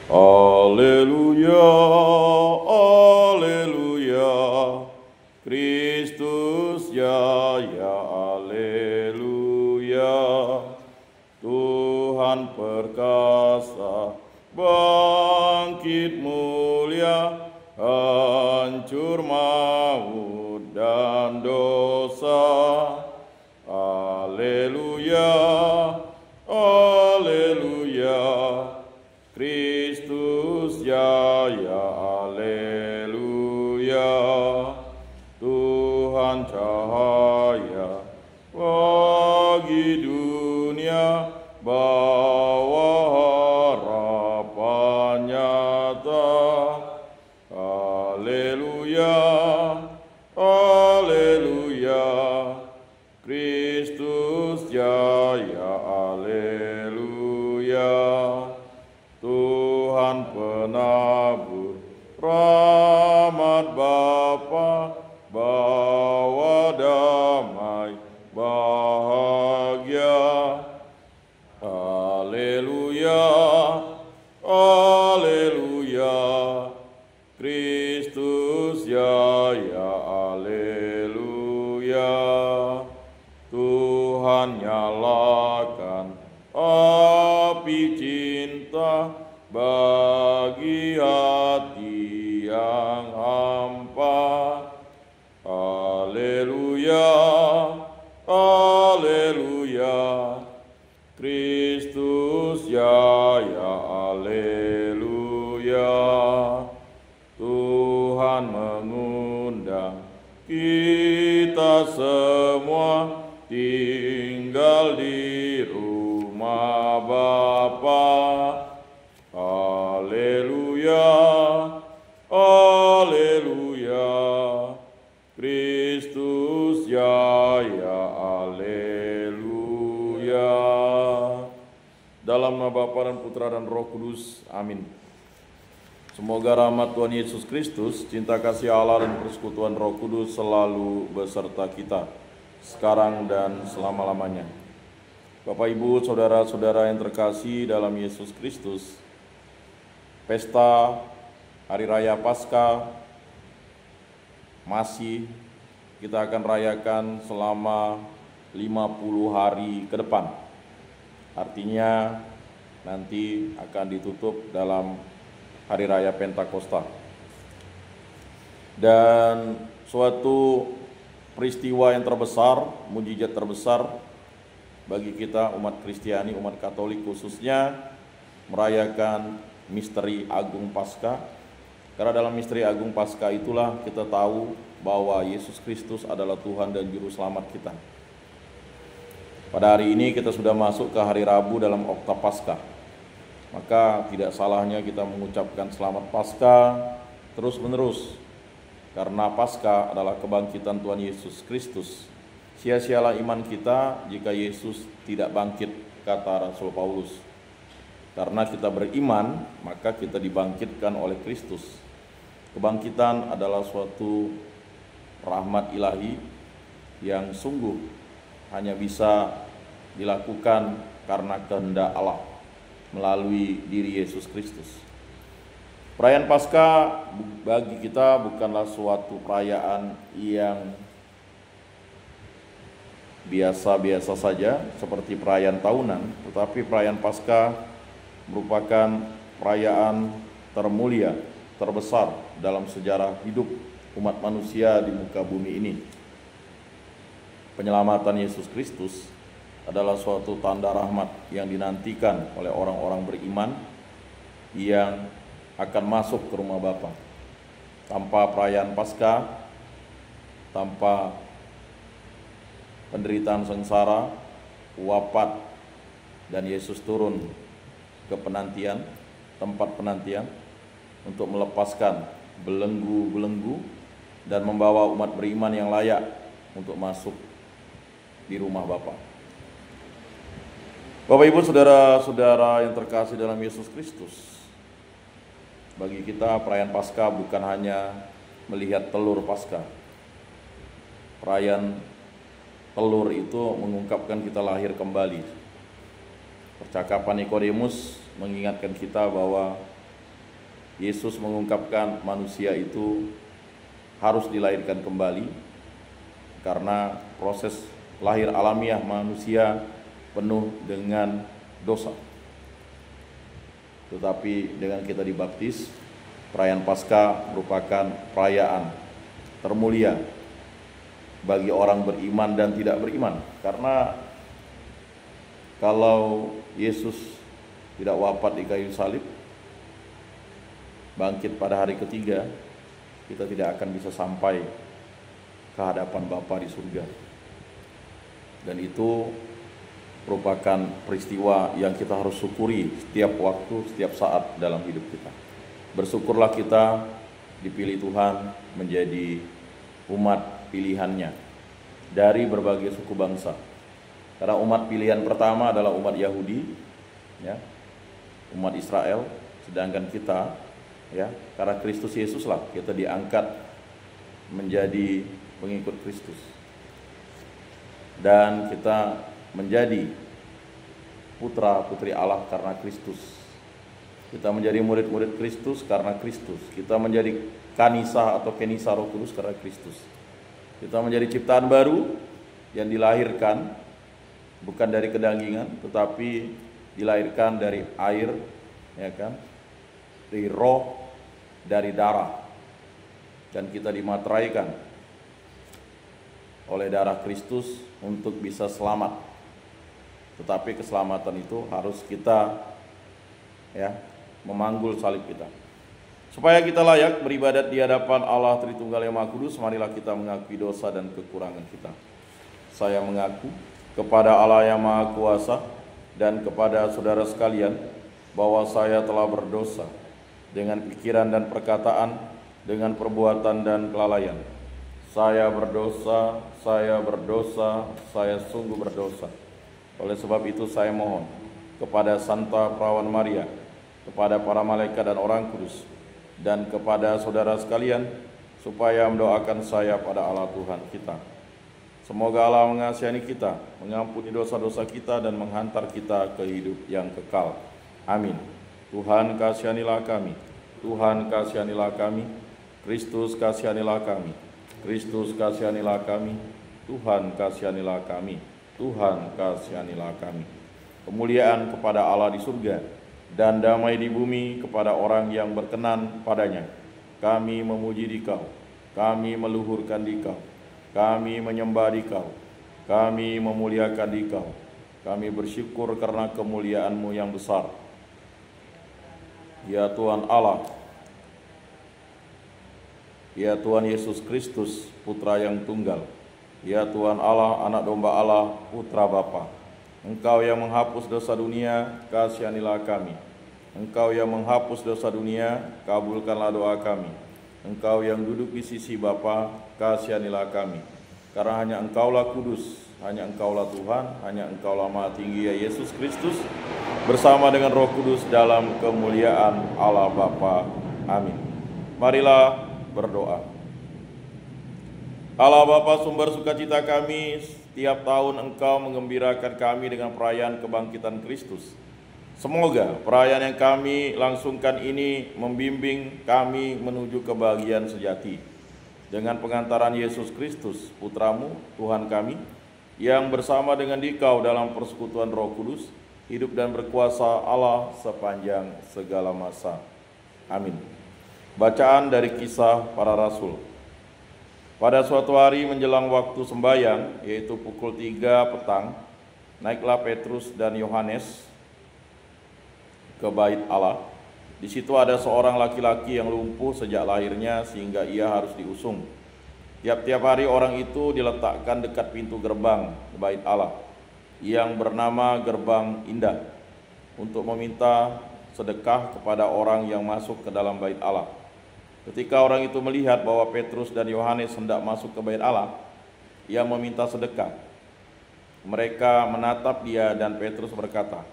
Haleluya, haleluya, Kristus jaya, haleluya. Tuhan perkasa, bangkit mulia, hancur maut dan dosa. Haleluya, haleluya, Kristus jaya, haleluya. Tuhan cahaya bagi dunia, bawa harapan nyata. Haleluya, haleluya, Kristus jaya, haleluya. Tuhan penabur rahmat Bapa, bawa damai bahagia. Haleluya, haleluya, Kristus jaya, haleluya. Tuhan nyalakan api cinta bagi hati yang hampa. Haleluya, haleluya, Kristus jaya, haleluya. Tuhan mengundang kita semua tinggal di rumah Bapa. Haleluya, haleluya, Kristus jaya, haleluya. Dalam nama Bapa dan Putra dan Roh Kudus, amin. Semoga rahmat Tuhan Yesus Kristus, cinta kasih Allah dan persekutuan Roh Kudus selalu beserta kita, sekarang dan selama-lamanya. Bapak, Ibu, saudara-saudara yang terkasih dalam Yesus Kristus, pesta Hari Raya Paskah masih kita akan rayakan selama 50 hari ke depan. Artinya nanti akan ditutup dalam Hari Raya Pentakosta. Dan suatu peristiwa yang terbesar, mujizat terbesar bagi kita umat Kristiani, umat Katolik khususnya, merayakan misteri Agung Paskah. Karena dalam misteri Agung Paskah itulah kita tahu bahwa Yesus Kristus adalah Tuhan dan Juru Selamat kita. Pada hari ini kita sudah masuk ke hari Rabu dalam Oktav Paskah. Maka tidak salahnya kita mengucapkan Selamat Paskah terus-menerus. Karena Paskah adalah kebangkitan Tuhan Yesus Kristus. Sia-sialah iman kita jika Yesus tidak bangkit, kata Rasul Paulus. Karena kita beriman, maka kita dibangkitkan oleh Kristus. Kebangkitan adalah suatu rahmat ilahi yang sungguh hanya bisa dilakukan karena kehendak Allah melalui diri Yesus Kristus. Perayaan Paskah bagi kita bukanlah suatu perayaan yang biasa-biasa saja seperti perayaan tahunan, tetapi perayaan Paskah merupakan perayaan termulia, terbesar dalam sejarah hidup umat manusia di muka bumi ini. Penyelamatan Yesus Kristus adalah suatu tanda rahmat yang dinantikan oleh orang-orang beriman yang akan masuk ke rumah Bapa. Tanpa perayaan Paskah, tanpa penderitaan sengsara, wafat, dan Yesus turun ke penantian, tempat penantian untuk melepaskan belenggu-belenggu dan membawa umat beriman yang layak untuk masuk di rumah Bapa. Bapak, Ibu, saudara-saudara yang terkasih dalam Yesus Kristus, bagi kita perayaan Paskah bukan hanya melihat telur Paskah. Perayaan telur itu mengungkapkan kita lahir kembali. Percakapan Nikodemus mengingatkan kita bahwa Yesus mengungkapkan manusia itu harus dilahirkan kembali karena proses lahir alamiah manusia penuh dengan dosa. Tetapi dengan kita dibaptis, perayaan Paskah merupakan perayaan termulia bagi orang beriman dan tidak beriman. Karena kalau Yesus tidak wafat di kayu salib, bangkit pada hari ketiga, kita tidak akan bisa sampai ke hadapan Bapa di surga. Dan itu merupakan peristiwa yang kita harus syukuri setiap waktu, setiap saat dalam hidup kita. Bersyukurlah kita dipilih Tuhan menjadi umat pilihannya dari berbagai suku bangsa. Karena umat pilihan pertama adalah umat Yahudi, ya, umat Israel, sedangkan kita, ya, karena Kristus Yesuslah kita diangkat menjadi pengikut Kristus. Dan kita menjadi putra-putri Allah karena Kristus. Kita menjadi murid-murid Kristus karena Kristus. Kita menjadi kanisa atau kenisa Roh Kudus karena Kristus. Kita menjadi ciptaan baru yang dilahirkan bukan dari kedagingan, tetapi dilahirkan dari air, ya kan? Dari roh, dari darah. Dan kita dimateraikan oleh darah Kristus untuk bisa selamat. Tetapi keselamatan itu harus kita, ya, memanggul salib kita. Supaya kita layak beribadat di hadapan Allah Tritunggal yang Maha Kudus, marilah kita mengakui dosa dan kekurangan kita. Saya mengaku kepada Allah yang Maha Kuasa dan kepada saudara sekalian bahwa saya telah berdosa dengan pikiran dan perkataan, dengan perbuatan dan kelalaian. Saya berdosa, saya sungguh berdosa. Oleh sebab itu saya mohon kepada Santa Perawan Maria, kepada para malaikat dan orang kudus, dan kepada saudara sekalian, supaya mendoakan saya pada Allah Tuhan kita. Semoga Allah mengasihani kita, mengampuni dosa-dosa kita, dan menghantar kita ke hidup yang kekal. Amin. Tuhan kasihanilah kami, Tuhan kasihanilah kami, Kristus kasihanilah kami, Kristus kasihanilah kami, Tuhan kasihanilah kami, Tuhan kasihanilah kami. Kemuliaan kepada Allah di surga dan damai di bumi kepada orang yang berkenan padanya. Kami memuji Dikau, kami meluhurkan Dikau, kami menyembah Dikau, kami memuliakan Dikau, kami bersyukur karena kemuliaan-Mu yang besar. Ya Tuhan Allah, ya Tuhan Yesus Kristus, Putra yang tunggal, ya Tuhan Allah, Anak Domba Allah, Putra Bapa. Engkau yang menghapus dosa dunia, kasihanilah kami. Engkau yang menghapus dosa dunia, kabulkanlah doa kami. Engkau yang duduk di sisi Bapa, kasihanilah kami. Karena hanya Engkaulah kudus, hanya Engkaulah Tuhan, hanya Engkaulah Maha Tinggi, ya Yesus Kristus, bersama dengan Roh Kudus dalam kemuliaan Allah Bapa. Amin. Marilah berdoa. Allah Bapa, sumber sukacita kami, setiap tahun Engkau menggembirakan kami dengan perayaan kebangkitan Kristus. Semoga perayaan yang kami langsungkan ini membimbing kami menuju kebahagiaan sejati. Dengan pengantaran Yesus Kristus, Putramu, Tuhan kami, yang bersama dengan Dikau dalam persekutuan Roh Kudus, hidup dan berkuasa Allah sepanjang segala masa. Amin. Bacaan dari Kisah Para Rasul. Pada suatu hari menjelang waktu sembahyang, yaitu pukul 3 petang, naiklah Petrus dan Yohanes ke bait Allah. Di situ ada seorang laki-laki yang lumpuh sejak lahirnya sehingga ia harus diusung. Tiap-tiap hari orang itu diletakkan dekat pintu gerbang bait Allah yang bernama Gerbang Indah untuk meminta sedekah kepada orang yang masuk ke dalam bait Allah. Ketika orang itu melihat bahwa Petrus dan Yohanes hendak masuk ke bait Allah, ia meminta sedekah. Mereka menatap dia dan Petrus berkata,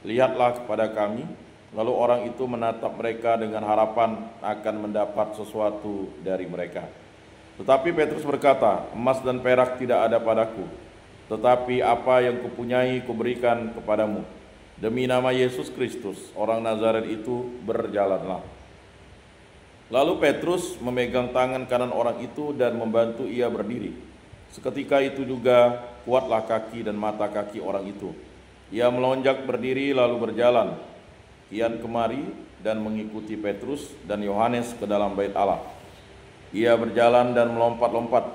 "Lihatlah kepada kami." Lalu orang itu menatap mereka dengan harapan akan mendapat sesuatu dari mereka. Tetapi Petrus berkata, "Emas dan perak tidak ada padaku, tetapi apa yang kupunyai kuberikan kepadamu. Demi nama Yesus Kristus, orang Nazaret itu, berjalanlah." Lalu Petrus memegang tangan kanan orang itu dan membantu ia berdiri. Seketika itu juga kuatlah kaki dan mata kaki orang itu. Ia melonjak berdiri lalu berjalan kian kemari dan mengikuti Petrus dan Yohanes ke dalam bait Allah. Ia berjalan dan melompat-lompat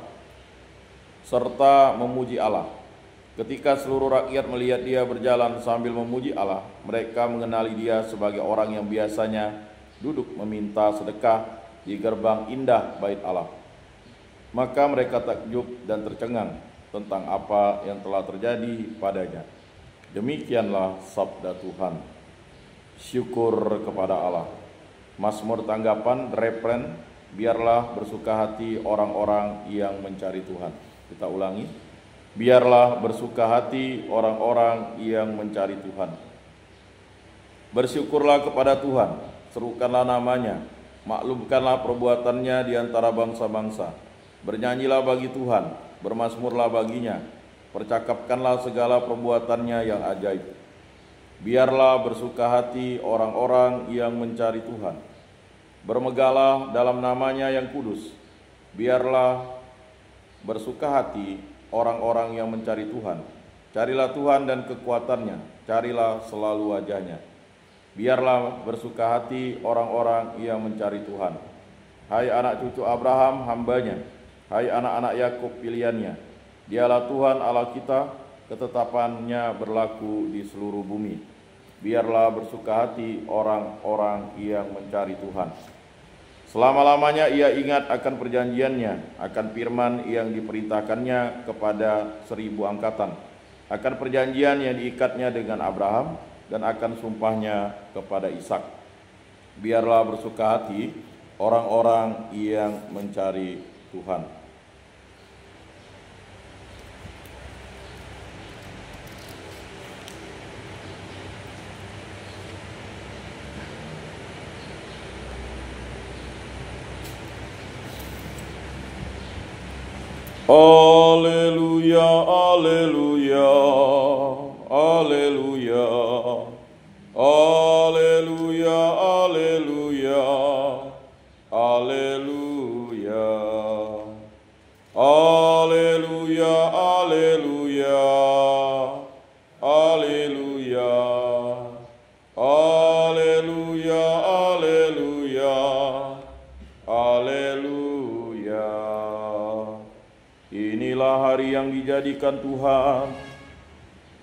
serta memuji Allah. Ketika seluruh rakyat melihat dia berjalan sambil memuji Allah, mereka mengenali dia sebagai orang yang biasanya duduk meminta sedekah di gerbang indah bait Allah. Maka mereka takjub dan tercengang tentang apa yang telah terjadi padanya. Demikianlah sabda Tuhan. Syukur kepada Allah. Mazmur tanggapan, refren, biarlah bersuka hati orang-orang yang mencari Tuhan. Kita ulangi. Biarlah bersuka hati orang-orang yang mencari Tuhan. Bersyukurlah kepada Tuhan, serukanlah namanya, maklumkanlah perbuatannya di antara bangsa-bangsa. Bernyanyilah bagi Tuhan, bermazmurlah baginya, percakapkanlah segala perbuatannya yang ajaib. Biarlah bersuka hati orang-orang yang mencari Tuhan. Bermegahlah dalam namanya yang kudus. Biarlah bersuka hati orang-orang yang mencari Tuhan. Carilah Tuhan dan kekuatannya, carilah selalu wajahnya. Biarlah bersuka hati orang-orang yang mencari Tuhan. Hai anak cucu Abraham, hambanya. Hai anak-anak Yakub, pilihannya. Dialah Tuhan Allah kita, ketetapannya berlaku di seluruh bumi. Biarlah bersuka hati orang-orang yang mencari Tuhan. Selama-lamanya ia ingat akan perjanjiannya, akan firman yang diperintahkannya kepada 1000 angkatan, akan perjanjian yang diikatnya dengan Abraham, dan akan sumpahnya kepada Ishak. Biarlah bersuka hati orang-orang yang mencari Tuhan. Alleluia, alleluia, alleluia, alleluia, alleluia, alleluia, alleluia, alleluia, alleluia, alleluia, alleluia, alleluia. Inilah hari yang dijadikan Tuhan.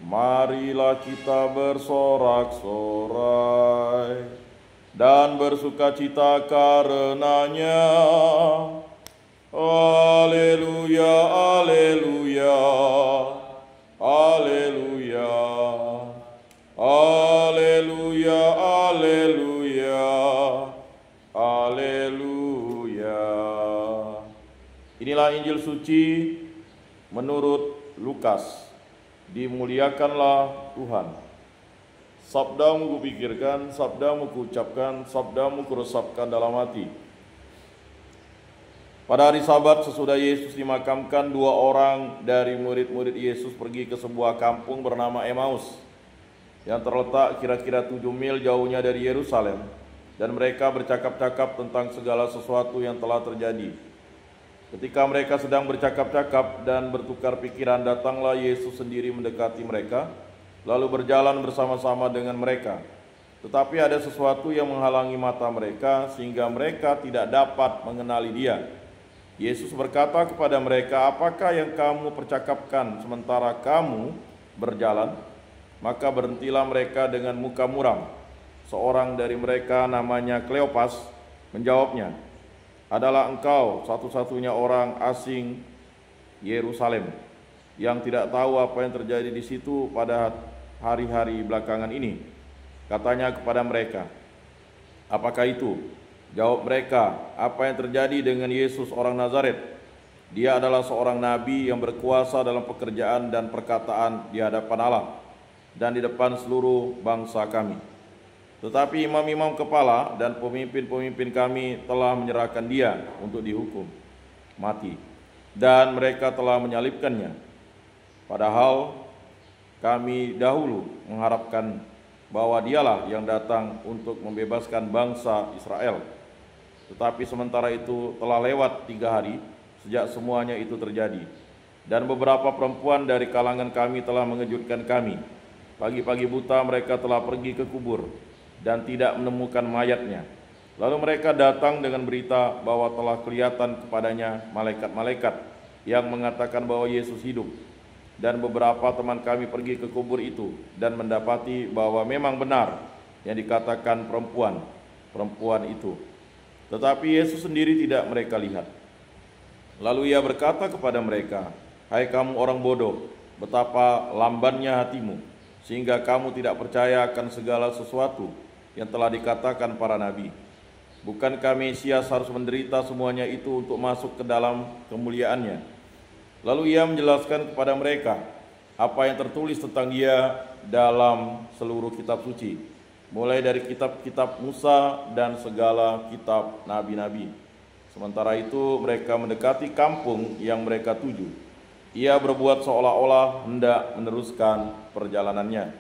Marilah kita bersorak-sorai dan bersukacita karenanya. Alleluia, alleluia, alleluia, alleluia, alleluia, alleluia. Inilah Injil suci menurut Lukas. Dimuliakanlah Tuhan. Sabdamu kupikirkan, sabdamu kuucapkan, sabdamu kuresapkan dalam hati. Pada hari Sabat sesudah Yesus dimakamkan, 2 orang dari murid-murid Yesus pergi ke sebuah kampung bernama Emmaus yang terletak kira-kira 7 mil jauhnya dari Yerusalem, dan mereka bercakap-cakap tentang segala sesuatu yang telah terjadi. Ketika mereka sedang bercakap-cakap dan bertukar pikiran, datanglah Yesus sendiri mendekati mereka, lalu berjalan bersama-sama dengan mereka. Tetapi ada sesuatu yang menghalangi mata mereka, sehingga mereka tidak dapat mengenali Dia. Yesus berkata kepada mereka, "Apakah yang kamu percakapkan sementara kamu berjalan?" Maka berhentilah mereka dengan muka muram. Seorang dari mereka, namanya Kleopas, menjawabnya, "Adalah engkau satu-satunya orang asing Yerusalem yang tidak tahu apa yang terjadi di situ pada hari-hari belakangan ini?" Katanya kepada mereka, "Apakah itu?" Jawab mereka, "Apa yang terjadi dengan Yesus orang Nazaret? Dia adalah seorang nabi yang berkuasa dalam pekerjaan dan perkataan di hadapan Allah dan di depan seluruh bangsa kami. Tetapi imam-imam kepala dan pemimpin-pemimpin kami telah menyerahkan dia untuk dihukum mati, dan mereka telah menyalibkannya. Padahal kami dahulu mengharapkan bahwa dialah yang datang untuk membebaskan bangsa Israel." Tetapi sementara itu telah lewat 3 hari sejak semuanya itu terjadi. Dan beberapa perempuan dari kalangan kami telah mengejutkan kami. Pagi-pagi buta mereka telah pergi ke kubur dan tidak menemukan mayatnya. Lalu mereka datang dengan berita bahwa telah kelihatan kepadanya malaikat-malaikat yang mengatakan bahwa Yesus hidup. Dan beberapa teman kami pergi ke kubur itu dan mendapati bahwa memang benar yang dikatakan perempuan itu. Tetapi Yesus sendiri tidak mereka lihat. Lalu ia berkata kepada mereka, "Hai kamu orang bodoh, betapa lambannya hatimu, sehingga kamu tidak percaya akan segala sesuatu yang telah dikatakan para nabi. Bukankah Mesias harus menderita semuanya itu untuk masuk ke dalam kemuliaannya?" Lalu ia menjelaskan kepada mereka apa yang tertulis tentang dia dalam seluruh kitab suci, mulai dari kitab-kitab Musa dan segala kitab nabi-nabi. Sementara itu mereka mendekati kampung yang mereka tuju. Ia berbuat seolah-olah hendak meneruskan perjalanannya.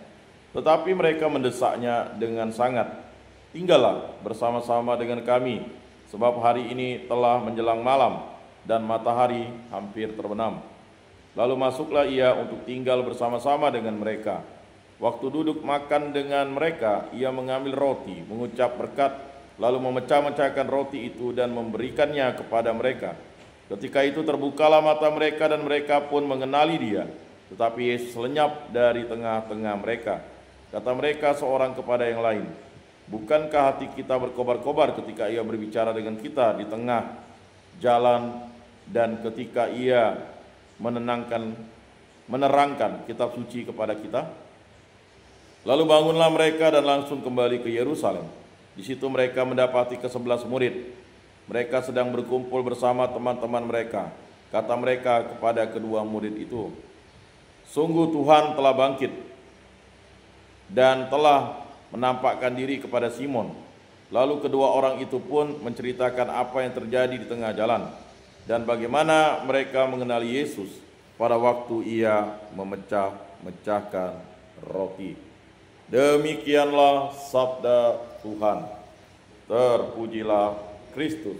Tetapi mereka mendesaknya dengan sangat, "Tinggallah bersama-sama dengan kami, sebab hari ini telah menjelang malam dan matahari hampir terbenam." Lalu masuklah ia untuk tinggal bersama-sama dengan mereka. Waktu duduk makan dengan mereka, ia mengambil roti, mengucap berkat, lalu memecah-mecahkan roti itu dan memberikannya kepada mereka. Ketika itu terbukalah mata mereka dan mereka pun mengenali dia. Tetapi Yesus lenyap dari tengah-tengah mereka. Kata mereka seorang kepada yang lain, "Bukankah hati kita berkobar-kobar ketika ia berbicara dengan kita di tengah jalan dan ketika ia menerangkan kitab suci kepada kita?" Lalu bangunlah mereka dan langsung kembali ke Yerusalem. Di situ mereka mendapati ke-11 murid. Mereka sedang berkumpul bersama teman-teman mereka. Kata mereka kepada kedua murid itu, "Sungguh Tuhan telah bangkit dan telah menampakkan diri kepada Simon." Lalu kedua orang itu pun menceritakan apa yang terjadi di tengah jalan dan bagaimana mereka mengenali Yesus pada waktu ia memecah-mecahkan roti. Demikianlah sabda Tuhan. Terpujilah Kristus.